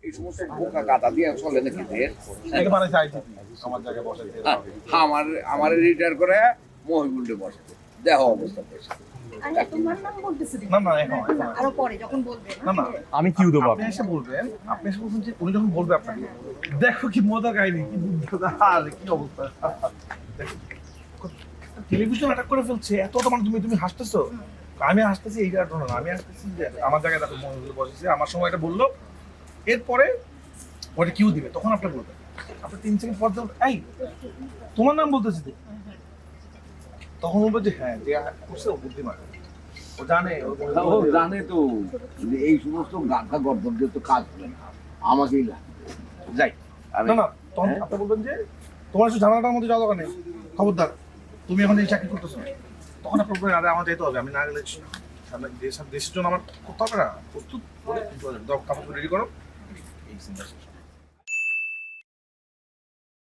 এই সমস্ত বোকা গাদা দিয়ে চলে নাকি দেশ? আমার রিটায়ার করে মহিবুল্ডে বসে দেহ অবস্থা দেশ। আমি কি দেবো? আপনি এসে বলবেন যে উনি যখন বলবে আপনাকে, দেখো কি মজার কাহিনী, কি বুদ্ধিদার, কি অবস্থা। টেলিভিশন অ্যাটাক করে ফেলছে, এত তোমার তুমি হাসতেছো। আমি হাসতেছি এই কারণে না, আমি হাসতেছি যে আমার জায়গায় দেখো মহিবুল বসেছে, আমার সময় এটা বললো, এরপরে ওটা কিউ দিবে, তখন আপনি বলবেন। আপনি 3 সেকেন্ড পর এই তোমার নাম বলতেছি তো, তখন বলবো যে হ্যাঁ যে করছে ও বুদ্ধিমান, ও জানে ও জানে তো যে এই সমস্ত গাধা গর্দন দিয়ে তো কাজ হবে না, আমাকেই লাগে। যাই আমি না তখন আপনি বলবেন যে তোমার শুধু ঝামেলাটার মধ্যে যাওয়া দরকার নেই, খবরদার তুমি এখন এই চাকরি করতেছো না। তখন আপনার বলবেন আরে আমার যেতে হবে, আমি না গেলে দেশের জন্য আমার করতে হবে না, প্রস্তুত কাপড় রেডি করো, এই চিন্তা শেষ।